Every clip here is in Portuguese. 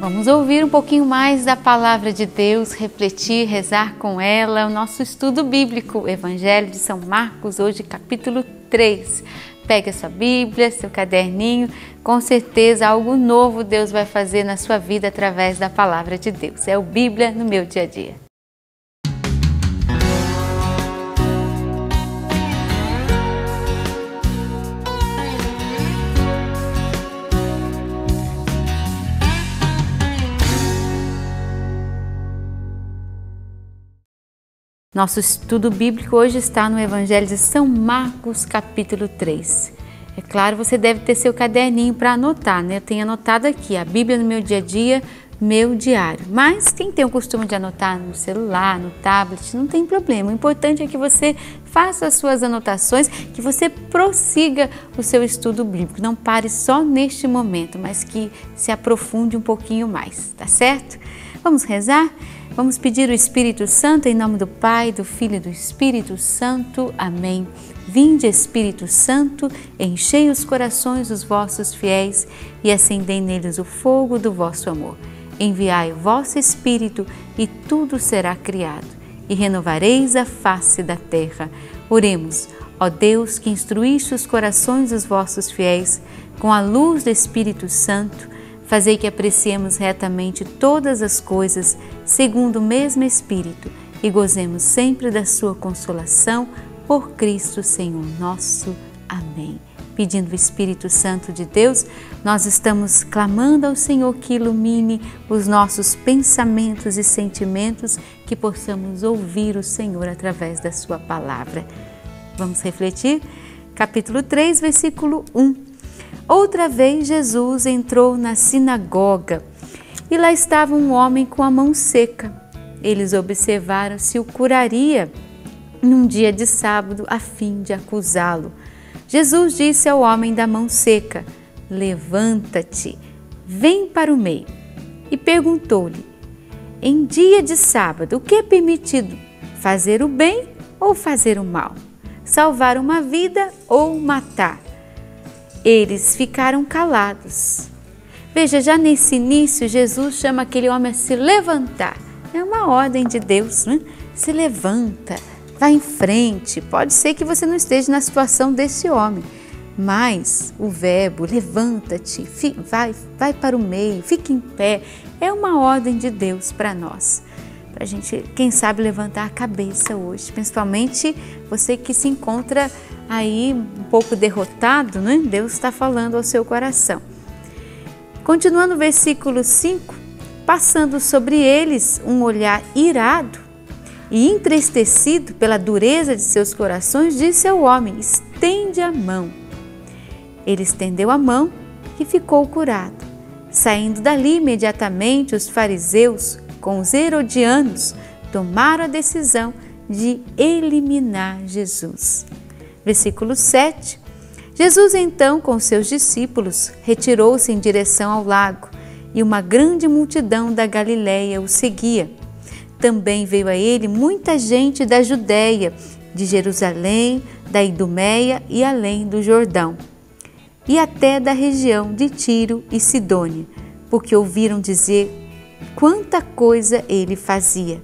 Vamos ouvir um pouquinho mais da palavra de Deus, refletir, rezar com ela, o nosso estudo bíblico, o Evangelho de São Marcos, hoje capítulo 3. Pegue a sua Bíblia, seu caderninho, com certeza algo novo Deus vai fazer na sua vida através da palavra de Deus. É o Bíblia no meu dia a dia. Nosso estudo bíblico hoje está no Evangelho de São Marcos, capítulo 3. É claro, você deve ter seu caderninho para anotar, né? Eu tenho anotado aqui, a Bíblia no meu dia a dia, meu diário. Mas quem tem o costume de anotar no celular, no tablet, não tem problema. O importante é que você faça as suas anotações, que você prossiga o seu estudo bíblico. Não pare só neste momento, mas que se aprofunde um pouquinho mais, tá certo? Vamos rezar? Vamos pedir o Espírito Santo em nome do Pai, do Filho e do Espírito Santo. Amém. Vinde, Espírito Santo, enchei os corações dos vossos fiéis e acendei neles o fogo do vosso amor. Enviai o vosso Espírito e tudo será criado, e renovareis a face da terra. Oremos, ó Deus, que instruíste os corações dos vossos fiéis com a luz do Espírito Santo, fazei que apreciemos retamente todas as coisas segundo o mesmo Espírito e gozemos sempre da sua consolação por Cristo Senhor nosso. Amém. Pedindo o Espírito Santo de Deus, nós estamos clamando ao Senhor que ilumine os nossos pensamentos e sentimentos, que possamos ouvir o Senhor através da sua palavra. Vamos refletir? Capítulo 3, versículo 1. Outra vez Jesus entrou na sinagoga e lá estava um homem com a mão seca. Eles observaram se o curaria num dia de sábado a fim de acusá-lo. Jesus disse ao homem da mão seca: levanta-te, vem para o meio. E perguntou-lhe: em dia de sábado, o que é permitido? Fazer o bem ou fazer o mal? Salvar uma vida ou matar? Eles ficaram calados. Veja, já nesse início, Jesus chama aquele homem a se levantar. É uma ordem de Deus, né? Se levanta, vai em frente. Pode ser que você não esteja na situação desse homem, mas o verbo levanta-te, vai para o meio, fique em pé, é uma ordem de Deus para nós. Para a gente, quem sabe, levantar a cabeça hoje, principalmente você que se encontra aí um pouco derrotado, né? Deus está falando ao seu coração. Continuando o versículo 5, passando sobre eles um olhar irado e entristecido pela dureza de seus corações, disse ao homem: estende a mão. Ele estendeu a mão e ficou curado. Saindo dali imediatamente, os fariseus com os herodianos tomaram a decisão de eliminar Jesus. Versículo 7. Jesus então, com seus discípulos, retirou-se em direção ao lago, e uma grande multidão da Galileia o seguia. Também veio a ele muita gente da Judéia, de Jerusalém, da Idumeia e além do Jordão, e até da região de Tiro e Sidônia, porque ouviram dizer quanta coisa ele fazia.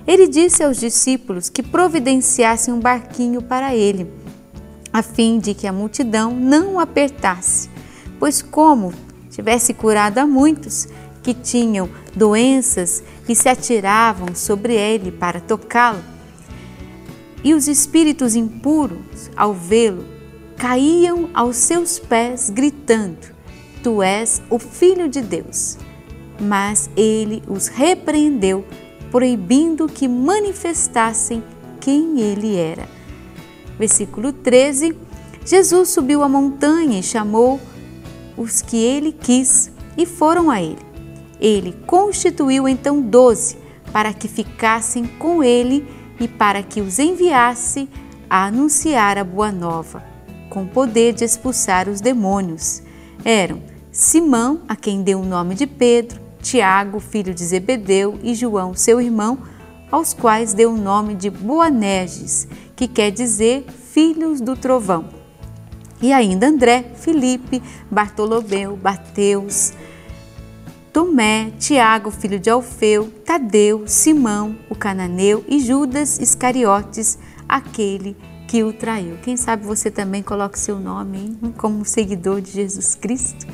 Ele disse aos discípulos que providenciassem um barquinho para ele, a fim de que a multidão não o apertasse, pois como tivesse curado a muitos que tinham doenças e se atiravam sobre ele para tocá-lo, e os espíritos impuros, ao vê-lo, caíam aos seus pés gritando: tu és o Filho de Deus. Mas ele os repreendeu, proibindo que manifestassem quem ele era. Versículo 13. Jesus subiu a montanha e chamou os que ele quis e foram a ele. Ele constituiu então 12 para que ficassem com ele e para que os enviasse a anunciar a boa nova, com poder de expulsar os demônios. Eram Simão, a quem deu o nome de Pedro, Tiago, filho de Zebedeu, e João, seu irmão, aos quais deu o nome de Boanerges, que quer dizer filhos do trovão. E ainda André, Filipe, Bartolomeu, Mateus, Tomé, Tiago, filho de Alfeu, Tadeu, Simão, o cananeu e Judas Iscariotes, aquele que o traiu. Quem sabe você também coloca seu nome, hein, como seguidor de Jesus Cristo?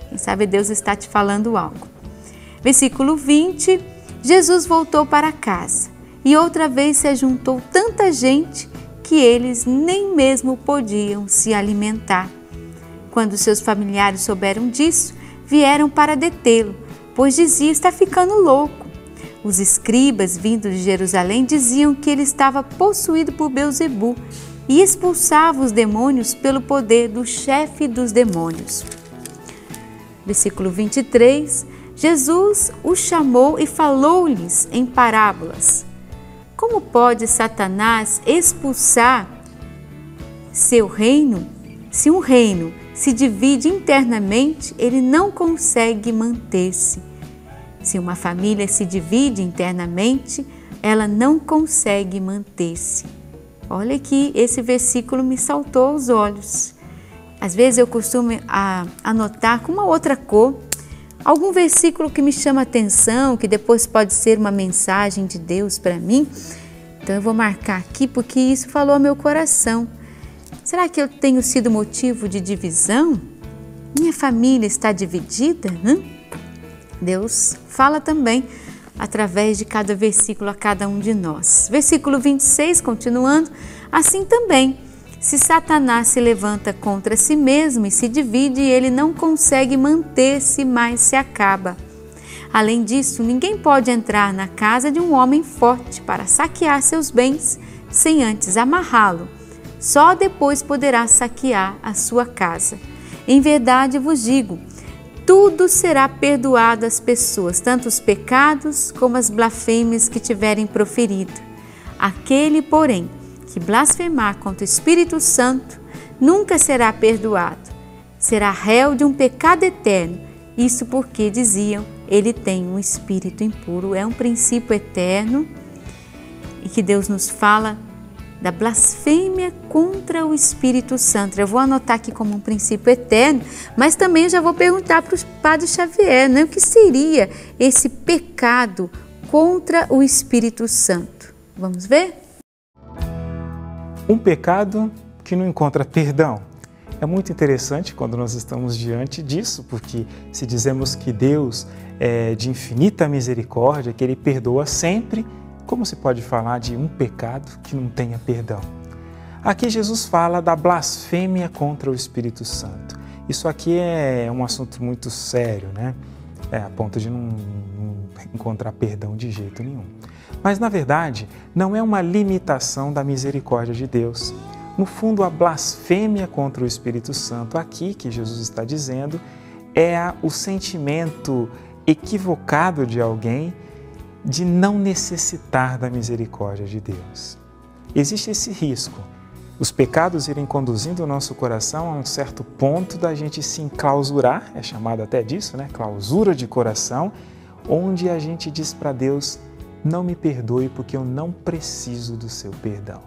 Quem sabe Deus está te falando algo. Versículo 20, Jesus voltou para casa e outra vez se ajuntou tanta gente que eles nem mesmo podiam se alimentar. Quando seus familiares souberam disso, vieram para detê-lo, pois dizia estar ficando louco. Os escribas, vindos de Jerusalém, diziam que ele estava possuído por Beelzebu e expulsava os demônios pelo poder do chefe dos demônios. Versículo 23, Jesus os chamou e falou-lhes em parábolas. Como pode Satanás expulsar seu reino? Se um reino se divide internamente, ele não consegue manter-se. Se uma família se divide internamente, ela não consegue manter-se. Olha que esse versículo me saltou aos olhos. Às vezes eu costumo anotar com uma outra cor algum versículo que me chama a atenção, que depois pode ser uma mensagem de Deus para mim. Então eu vou marcar aqui porque isso falou ao meu coração. Será que eu tenho sido motivo de divisão? Minha família está dividida? Deus fala também através de cada versículo a cada um de nós. Versículo 26, continuando, assim também, se Satanás se levanta contra si mesmo e se divide, ele não consegue manter-se, mas se acaba. Além disso, ninguém pode entrar na casa de um homem forte para saquear seus bens sem antes amarrá-lo. Só depois poderá saquear a sua casa. Em verdade vos digo, tudo será perdoado às pessoas, tanto os pecados como as blasfêmias que tiverem proferido. Aquele, porém, que blasfemar contra o Espírito Santo, nunca será perdoado. Será réu de um pecado eterno. Isso porque, diziam, ele tem um espírito impuro. É um princípio eterno e que Deus nos fala da blasfêmia contra o Espírito Santo. Eu vou anotar aqui como um princípio eterno, mas também já vou perguntar para o Padre Xavier, né? O que seria esse pecado contra o Espírito Santo? Vamos ver? Um pecado que não encontra perdão. É muito interessante quando nós estamos diante disso, porque se dizemos que Deus é de infinita misericórdia, que Ele perdoa sempre, como se pode falar de um pecado que não tenha perdão? Aqui Jesus fala da blasfêmia contra o Espírito Santo. Isso aqui é um assunto muito sério, né? A ponto de não encontrar perdão de jeito nenhum. Mas, na verdade, não é uma limitação da misericórdia de Deus. No fundo, a blasfêmia contra o Espírito Santo, aqui que Jesus está dizendo, é o sentimento equivocado de alguém de não necessitar da misericórdia de Deus. Existe esse risco, os pecados irem conduzindo o nosso coração a um certo ponto da gente se enclausurar, é chamado até disso, né? Clausura de coração, onde a gente diz para Deus, não me perdoe porque eu não preciso do seu perdão.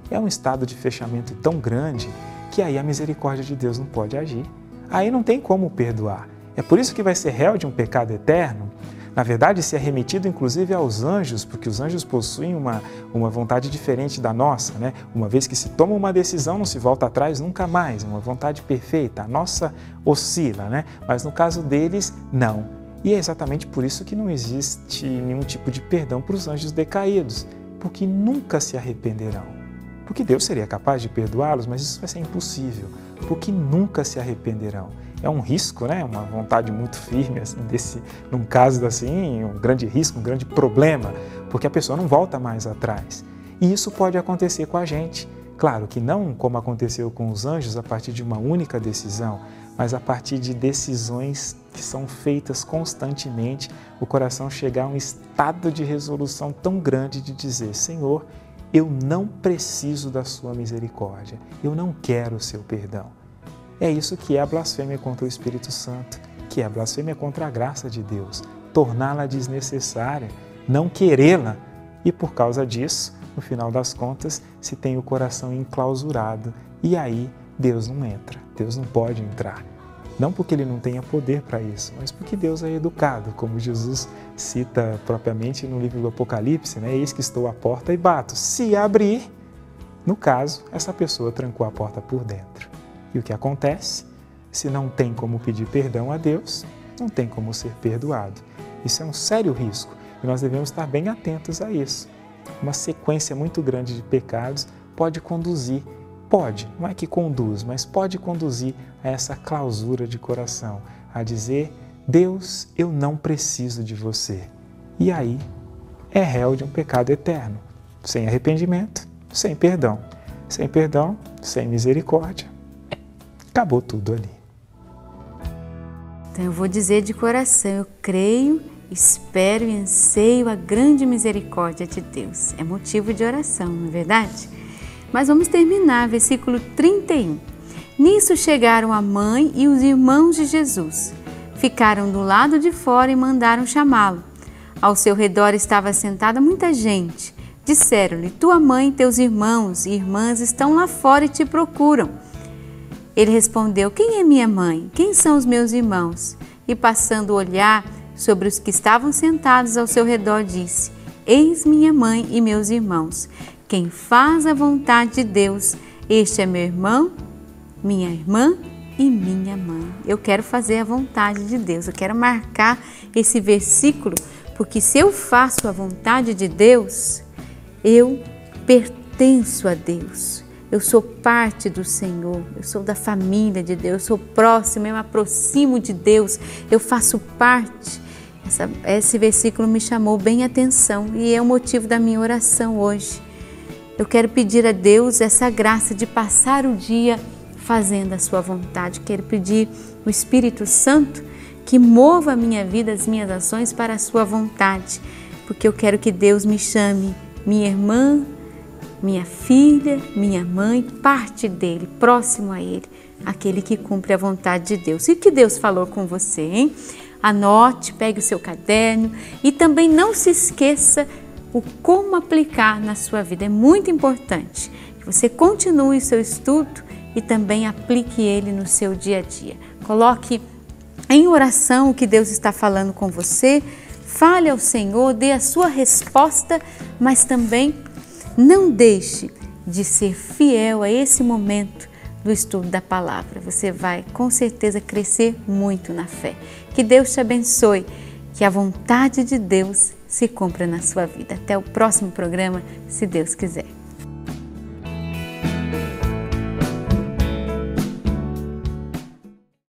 É um estado de fechamento tão grande que aí a misericórdia de Deus não pode agir. Aí não tem como perdoar. É por isso que vai ser réu de um pecado eterno. Na verdade, se é remetido inclusive aos anjos, porque os anjos possuem uma vontade diferente da nossa, né? Uma vez que se toma uma decisão, não se volta atrás nunca mais, uma vontade perfeita. A nossa oscila, né? Mas no caso deles, não. E é exatamente por isso que não existe nenhum tipo de perdão para os anjos decaídos, porque nunca se arrependerão. Porque Deus seria capaz de perdoá-los, mas isso vai ser impossível, porque nunca se arrependerão. É um risco, né? Uma vontade muito firme, assim, num caso assim, um grande risco, um grande problema, porque a pessoa não volta mais atrás. E isso pode acontecer com a gente. Claro que não como aconteceu com os anjos a partir de uma única decisão, mas a partir de decisões que são feitas constantemente, o coração chegar a um estado de resolução tão grande de dizer, Senhor, eu não preciso da sua misericórdia, eu não quero o seu perdão. É isso que é a blasfêmia contra o Espírito Santo, que é a blasfêmia contra a graça de Deus, torná-la desnecessária, não querê-la. E por causa disso, no final das contas, se tem o coração enclausurado e aí Deus não entra, Deus não pode entrar. Não porque ele não tenha poder para isso, mas porque Deus é educado, como Jesus cita propriamente no livro do Apocalipse, né? Eis que estou à porta e bato. Se abrir, no caso, essa pessoa trancou a porta por dentro. E o que acontece? Se não tem como pedir perdão a Deus, não tem como ser perdoado. Isso é um sério risco e nós devemos estar bem atentos a isso. Uma sequência muito grande de pecados pode conduzir, não é que conduz, mas pode conduzir a essa clausura de coração, a dizer: Deus, eu não preciso de você. E aí é réu de um pecado eterno, sem arrependimento, sem perdão. Sem perdão, sem misericórdia, acabou tudo ali. Então eu vou dizer de coração, eu creio, espero e anseio a grande misericórdia de Deus. É motivo de oração, não é verdade? Mas vamos terminar, versículo 31. Nisso chegaram a mãe e os irmãos de Jesus. Ficaram do lado de fora e mandaram chamá-lo. Ao seu redor estava sentada muita gente. Disseram-lhe: tua mãe, teus irmãos e irmãs estão lá fora e te procuram. Ele respondeu: quem é minha mãe? Quem são os meus irmãos? E passando o olhar sobre os que estavam sentados ao seu redor, disse: eis minha mãe e meus irmãos. Quem faz a vontade de Deus, este é meu irmão, minha irmã e minha mãe. Eu quero fazer a vontade de Deus, eu quero marcar esse versículo, porque se eu faço a vontade de Deus, eu pertenço a Deus. Eu sou parte do Senhor, eu sou da família de Deus, eu sou próximo, eu me aproximo de Deus, eu faço parte. Esse versículo me chamou bem a atenção e é o motivo da minha oração hoje. Eu quero pedir a Deus essa graça de passar o dia fazendo a sua vontade. Quero pedir o Espírito Santo que mova a minha vida, as minhas ações para a sua vontade, porque eu quero que Deus me chame minha irmã, minha filha, minha mãe, parte dele, próximo a ele, aquele que cumpre a vontade de Deus. E o que Deus falou com você, hein? Anote, pegue o seu caderno e também não se esqueça o como aplicar na sua vida. É muito importante que você continue o seu estudo e também aplique ele no seu dia a dia. Coloque em oração o que Deus está falando com você, fale ao Senhor, dê a sua resposta, mas também não deixe de ser fiel a esse momento do estudo da palavra. Você vai com certeza crescer muito na fé. Que Deus te abençoe, que a vontade de Deus se cumpra na sua vida. Até o próximo programa, se Deus quiser.